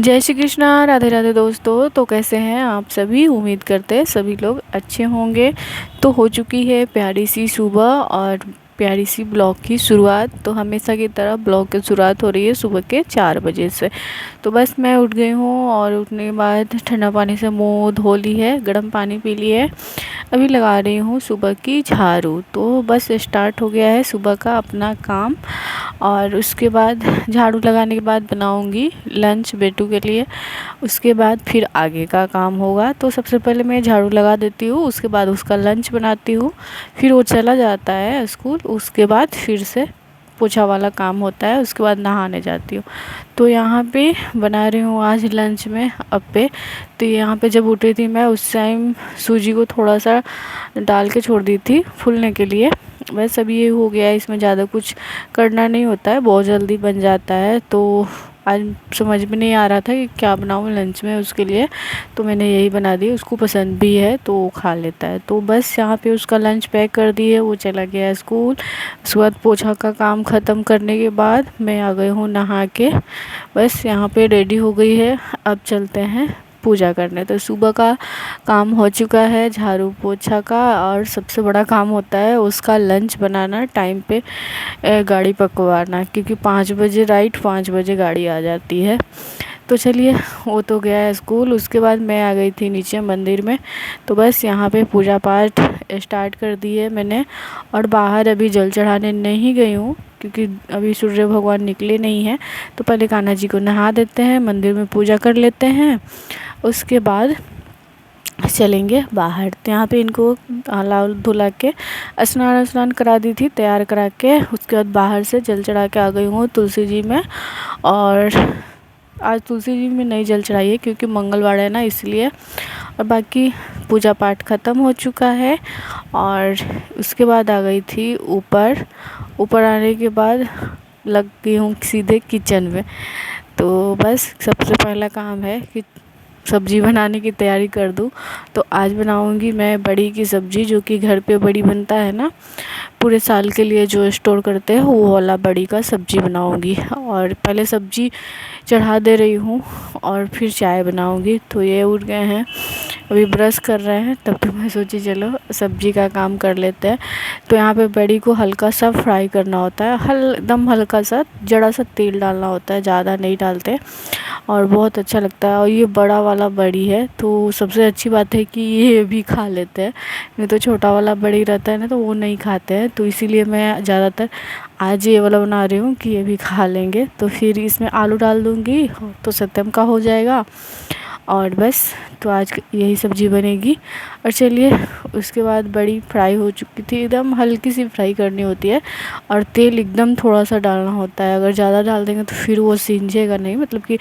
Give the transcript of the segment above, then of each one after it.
जय श्री कृष्णा, राधे राधे दोस्तों। तो कैसे हैं आप सभी? उम्मीद करते हैं सभी लोग अच्छे होंगे। तो हो चुकी है प्यारी सी सुबह और प्यारी सी ब्लॉग की शुरुआत। तो हमेशा की तरह ब्लॉग की शुरुआत हो रही है सुबह के 4 बजे से। तो बस मैं उठ गई हूँ और उठने के बाद ठंडा पानी से मुँह धो ली है, गर्म पानी पी ली है। अभी लगा रही हूँ सुबह की झाड़ू। तो बस स्टार्ट हो गया है सुबह का अपना काम। और उसके बाद झाड़ू लगाने के बाद बनाऊंगी लंच बेटू के लिए। उसके बाद फिर आगे का काम होगा। तो सबसे पहले मैं झाड़ू लगा देती हूँ, उसके बाद उसका लंच बनाती हूँ। फिर वो चला जाता है स्कूल, उसके बाद फिर से पोछा वाला काम होता है। उसके बाद नहाने जाती हूँ। तो यहाँ पे बना रही हूँ आज लंच में अप्पे। तो यहाँ पे जब उठी थी मैं उस टाइम सूजी को थोड़ा सा डाल के छोड़ दी थी फूलने के लिए। बस अभी ये हो गया है, इसमें ज़्यादा कुछ करना नहीं होता है, बहुत जल्दी बन जाता है। तो आज समझ में नहीं आ रहा था कि क्या बनाऊँ लंच में उसके लिए, तो मैंने यही बना दी। उसको पसंद भी है तो वो खा लेता है। तो बस यहाँ पे उसका लंच पैक कर दिए, वो चला गया स्कूल। उसके बाद पोछा का काम ख़त्म करने के बाद मैं आ गई हूँ नहा के। बस यहाँ पे रेडी हो गई है, अब चलते हैं पूजा करने। तो सुबह का काम हो चुका है झाड़ू पोछा का, और सबसे बड़ा काम होता है उसका लंच बनाना, टाइम पे गाड़ी पकवाना, क्योंकि 5 बजे राइट 5 बजे गाड़ी आ जाती है। तो चलिए, वो तो गया है स्कूल। उसके बाद मैं आ गई थी नीचे मंदिर में। तो बस यहाँ पे पूजा पाठ स्टार्ट कर दी है मैंने। और बाहर अभी जल चढ़ाने नहीं गई हूँ, क्योंकि अभी सूर्य भगवान निकले नहीं हैं। तो पहले कान्हा जी को नहा देते हैं, मंदिर में पूजा कर लेते हैं, उसके बाद चलेंगे बाहर। तो यहाँ पे इनको नहला धुला के स्नान करा दी थी, तैयार करा के। उसके बाद बाहर से जल चढ़ा के आ गई हूँ तुलसी जी में। और आज तुलसी जी में नहीं जल चढ़ाई है क्योंकि मंगलवार है ना, इसलिए। और बाकी पूजा पाठ ख़त्म हो चुका है। और उसके बाद आ गई थी ऊपर आने के बाद लग गई हूँ सीधे किचन में। तो बस सबसे पहला काम है कि सब्ज़ी बनाने की तैयारी कर दूँ। तो आज बनाऊंगी मैं बड़ी की सब्ज़ी, जो कि घर पे बड़ी बनता है ना, पूरे साल के लिए जो स्टोर करते हैं, वो वाला बड़ी का सब्ज़ी बनाऊंगी। और पहले सब्ज़ी चढ़ा दे रही हूँ और फिर चाय बनाऊंगी। तो ये उठ गए हैं, अभी ब्रश कर रहे हैं, तब तक मैं सोची चलो सब्ज़ी का काम कर लेते हैं। तो यहाँ पे बड़ी को हल्का सा फ्राई करना होता है, एकदम हल्का सा, जरा सा तेल डालना होता है, ज़्यादा नहीं डालते, और बहुत अच्छा लगता है। और ये बड़ा वाला बड़ी है, तो सबसे अच्छी बात है कि ये भी खा लेते हैं। नहीं तो छोटा वाला बड़ी रहता है ना, तो वो नहीं खाते हैं। तो इसीलिए मैं ज़्यादातर आज ये वाला बना रही हूँ कि ये भी खा लेंगे। तो फिर इसमें आलू डाल दूँगी तो सत्तम का हो जाएगा। और बस, तो आज यही सब्ज़ी बनेगी। और चलिए, उसके बाद बड़ी फ्राई हो चुकी थी, एकदम हल्की सी फ्राई करनी होती है, और तेल एकदम थोड़ा सा डालना होता है। अगर ज़्यादा डाल देंगे तो फिर वो सींचेगा नहीं, मतलब कि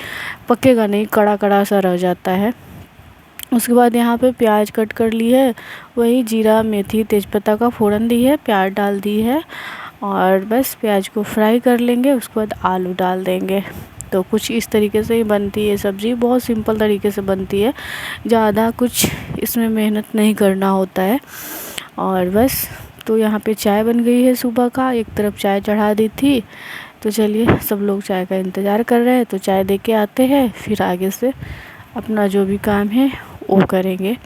पकेगा नहीं, कड़ा कड़ा सा रह जाता है। उसके बाद यहाँ पे प्याज कट कर ली है, वही जीरा मेथी तेज़पत्ता का फ़ोरन दी है, प्याज डाल दी है, और बस प्याज को फ्राई कर लेंगे। उसके बाद आलू डाल देंगे। तो कुछ इस तरीके से ही बनती है सब्ज़ी, बहुत सिंपल तरीके से बनती है, ज़्यादा कुछ इसमें मेहनत नहीं करना होता है। और बस, तो यहाँ पे चाय बन गई है सुबह का, एक तरफ चाय चढ़ा दी थी। तो चलिए, सब लोग चाय का इंतज़ार कर रहे हैं, तो चाय दे के आते हैं, फिर आगे से अपना जो भी काम है वो करेंगे।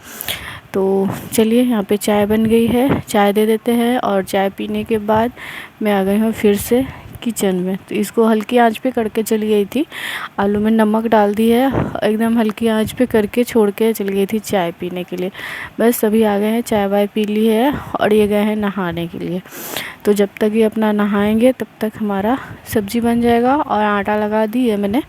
तो चलिए, यहाँ पे चाय बन गई है, चाय दे देते हैं। और चाय पीने के बाद मैं आ गई हूँ फिर से किचन में। तो इसको हल्की आंच पे करके चली गई थी, आलू में नमक डाल दी है, एकदम हल्की आंच पे करके छोड़ के चली गई थी चाय पीने के लिए। बस सभी आ गए हैं, चाय वाय पी ली है, और ये गए हैं नहाने के लिए। तो जब तक ये अपना नहाएंगे तब तक हमारा सब्ज़ी बन जाएगा। और आटा लगा दी है मैंने,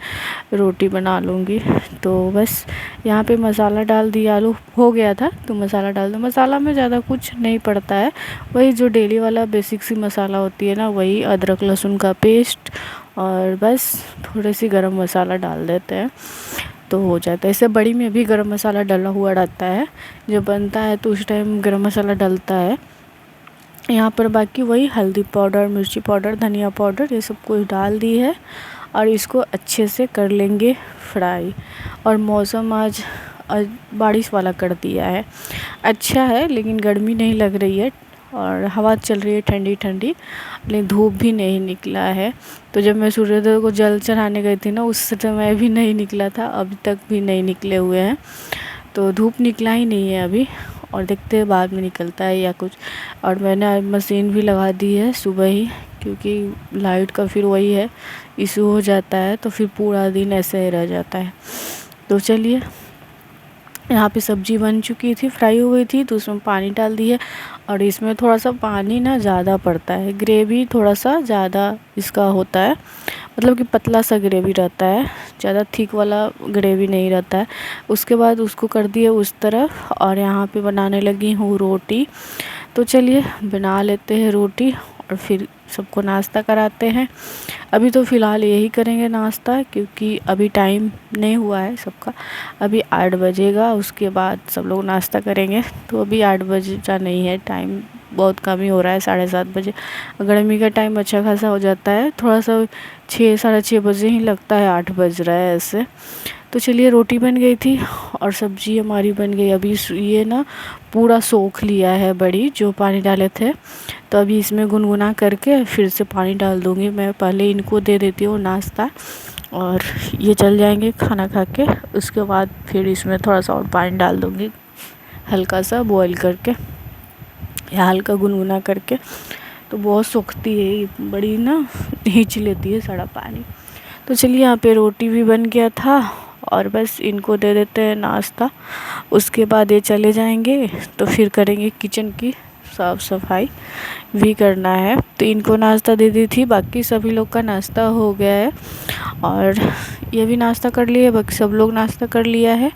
रोटी बना लूँगी। तो बस यहाँ पे मसाला डाल दिया, आलू हो गया था तो मसाला डाल दो। मसाला में ज़्यादा कुछ नहीं पड़ता है, वही जो डेली वाला बेसिक सी मसाला होती है ना, वही अदरक लहसुन का पेस्ट, और बस थोड़ी सी गरम मसाला डाल देते हैं तो हो जाता है। इससे बड़ी में भी गरम मसाला डला हुआ रहता है, जब बनता है तो उस टाइम गरम मसाला डलता है। यहाँ पर बाकी वही हल्दी पाउडर, मिर्ची पाउडर, धनिया पाउडर, ये सब कुछ डाल दी है। और इसको अच्छे से कर लेंगे फ्राई। और मौसम आज बारिश वाला कर दिया है, अच्छा है, लेकिन गर्मी नहीं लग रही है, और हवा चल रही है ठंडी ठंडी, लेकिन धूप भी नहीं निकला है। तो जब मैं सूर्योदय को जल चढ़ाने गई थी ना, उस समय भी नहीं निकला था, अभी तक भी नहीं निकले हुए हैं। तो धूप निकला ही नहीं है अभी, और देखते हैं बाद में निकलता है या कुछ। और मैंने आज मशीन भी लगा दी है सुबह ही, क्योंकि लाइट का फिर वही है इशू हो जाता है, तो फिर पूरा दिन ऐसे ही रह जाता है। तो चलिए, यहाँ पे सब्जी बन चुकी थी, फ्राई हो गई थी, तो उसमें पानी डाल दिए। और इसमें थोड़ा सा पानी ना ज़्यादा पड़ता है, ग्रेवी थोड़ा सा ज़्यादा इसका होता है, मतलब कि पतला सा ग्रेवी रहता है, ज़्यादा थिक वाला ग्रेवी नहीं रहता है। उसके बाद उसको कर दिए उस तरफ, और यहाँ पे बनाने लगी हूँ रोटी। तो चलिए बना लेते हैं रोटी और फिर सबको नाश्ता कराते हैं। अभी तो फ़िलहाल यही करेंगे नाश्ता, क्योंकि अभी टाइम नहीं हुआ है सबका, अभी 8 बजेगा, उसके बाद सब लोग नाश्ता करेंगे। तो अभी 8 बजा नहीं है, टाइम बहुत कम ही हो रहा है, 7:30 बजे। गर्मी का टाइम अच्छा खासा हो जाता है, थोड़ा सा 6 साढ़े 6 बजे ही लगता है 8 बज रहा है ऐसे। तो चलिए, रोटी बन गई थी और सब्जी हमारी बन गई। अभी ये ना पूरा सोख लिया है बड़ी, जो पानी डाले थे, तो अभी इसमें गुनगुना करके फिर से पानी डाल दूँगी। मैं पहले इनको दे देती हूँ नाश्ता, और ये चल जाएंगे खाना खा के। उसके बाद फिर इसमें थोड़ा सा और पानी डाल दूँगी, हल्का सा बॉईल करके या हल्का गुनगुना करके। तो बहुत सूखती है ये, बड़ी ना खींच लेती है सारा पानी। तो चलिए, यहाँ पे रोटी भी बन गया था, और बस इनको दे देते हैं नाश्ता। उसके बाद ये चले जाएंगे, तो फिर करेंगे किचन की साफ़ सफाई भी करना है। तो इनको नाश्ता दे दी थी, बाकी सभी लोग का नाश्ता हो गया है, और ये भी नाश्ता कर लिया, बाकी सब लोग नाश्ता कर लिया है।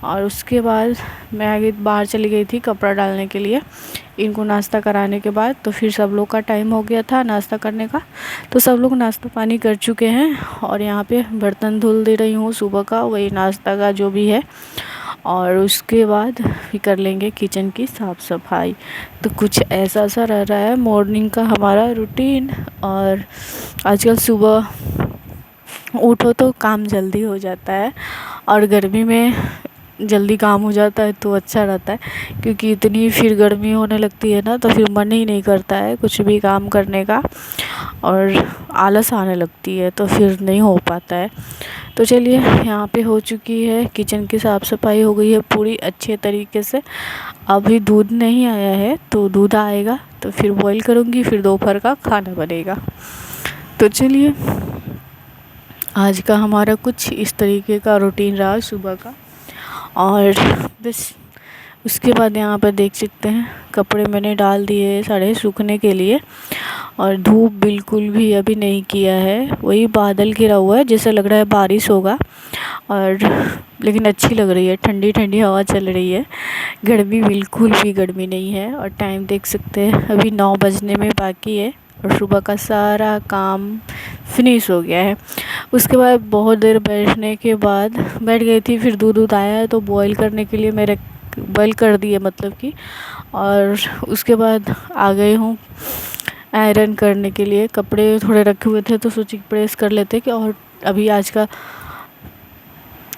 और उसके बाद मैं आगे बाहर चली गई थी कपड़ा डालने के लिए, इनको नाश्ता कराने के बाद। तो फिर सब लोग का टाइम हो गया था नाश्ता करने का, तो सब लोग नाश्ता पानी कर चुके हैं। और यहाँ पे बर्तन धुल दे रही हूँ सुबह का, वही नाश्ता का जो भी है, और उसके बाद भी कर लेंगे किचन की साफ़ सफाई। तो कुछ ऐसा सा रह रहा है मॉर्निंग का हमारा रूटीन। और आजकल सुबह उठो तो काम जल्दी हो जाता है, और गर्मी में जल्दी काम हो जाता है तो अच्छा रहता है, क्योंकि इतनी फिर गर्मी होने लगती है ना, तो फिर मन ही नहीं करता है कुछ भी काम करने का, और आलस आने लगती है, तो फिर नहीं हो पाता है। तो चलिए, यहाँ पे हो चुकी है किचन की साफ़ सफाई, हो गई है पूरी अच्छे तरीके से। अभी दूध नहीं आया है, तो दूध आएगा तो फिर बॉईल करूँगी, फिर दोपहर का खाना बनेगा। तो चलिए, आज का हमारा कुछ इस तरीके का रूटीन रहा सुबह का। और बस उसके बाद यहाँ पर देख सकते हैं कपड़े मैंने डाल दिए सारे सूखने के लिए, और धूप बिल्कुल भी अभी नहीं किया है, वही बादल घिरा हुआ है, जैसे लग रहा है बारिश होगा। और लेकिन अच्छी लग रही है, ठंडी ठंडी हवा चल रही है, गर्मी बिल्कुल भी गर्मी नहीं है। और टाइम देख सकते हैं अभी 9 बजने में बाकी है, और सुबह का सारा काम फिनिश हो गया है। उसके बाद बहुत देर बैठने के बाद बैठ गई थी, फिर दूध आया है तो बॉईल करने के लिए मेरे बॉईल कर दिए मतलब कि। और उसके बाद आ गई हूँ आयरन करने के लिए, कपड़े थोड़े रखे हुए थे तो सोची प्रेस कर लेते कि, और अभी आज का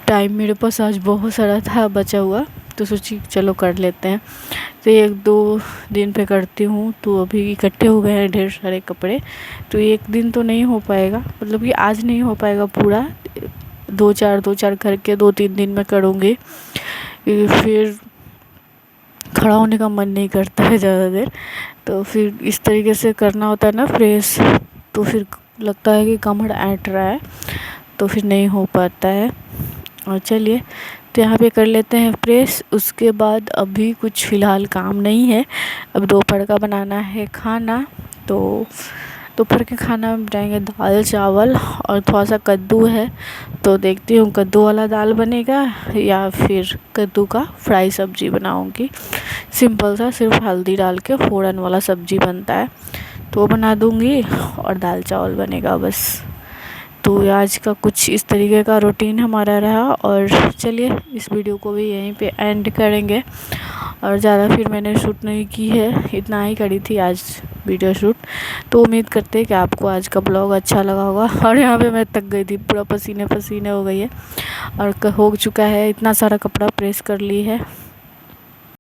टाइम मेरे पास आज बहुत सारा था बचा हुआ, तो सोची चलो कर लेते हैं। तो 1-2 दिन पे करती हूँ, तो अभी इकट्ठे हो गए हैं ढेर सारे कपड़े, तो एक दिन तो नहीं हो पाएगा, मतलब कि आज नहीं हो पाएगा पूरा, 2-4 करके 2-3 दिन में करूँगी। फिर खड़ा होने का मन नहीं करता है ज़्यादा देर, तो फिर इस तरीके से करना होता है ना प्रेस, तो फिर लगता है कि कमर ऐंठ रहा है, तो फिर नहीं हो पाता है। और चलिए, तो यहाँ पे कर लेते हैं प्रेस। उसके बाद अभी कुछ फ़िलहाल काम नहीं है, अब दोपहर का बनाना है खाना। तो दोपहर के खाना में बनाएंगे दाल चावल, और थोड़ा सा कद्दू है, तो देखती हूँ कद्दू वाला दाल बनेगा या फिर कद्दू का फ्राई सब्ज़ी बनाऊँगी। सिंपल सा, सिर्फ हल्दी डाल के फ़ौरन वाला सब्ज़ी बनता है, तो वो बना दूँगी, और दाल चावल बनेगा बस। तो आज का कुछ इस तरीके का रूटीन हमारा रहा। और चलिए, इस वीडियो को भी यहीं पे एंड करेंगे, और ज़्यादा फिर मैंने शूट नहीं की है, इतना ही करी थी आज वीडियो शूट। तो उम्मीद करते हैं कि आपको आज का ब्लॉग अच्छा लगा होगा। और यहाँ पे मैं थक गई थी, पूरा पसीने पसीने हो गई है, और हो चुका है, इतना सारा कपड़ा प्रेस कर ली है।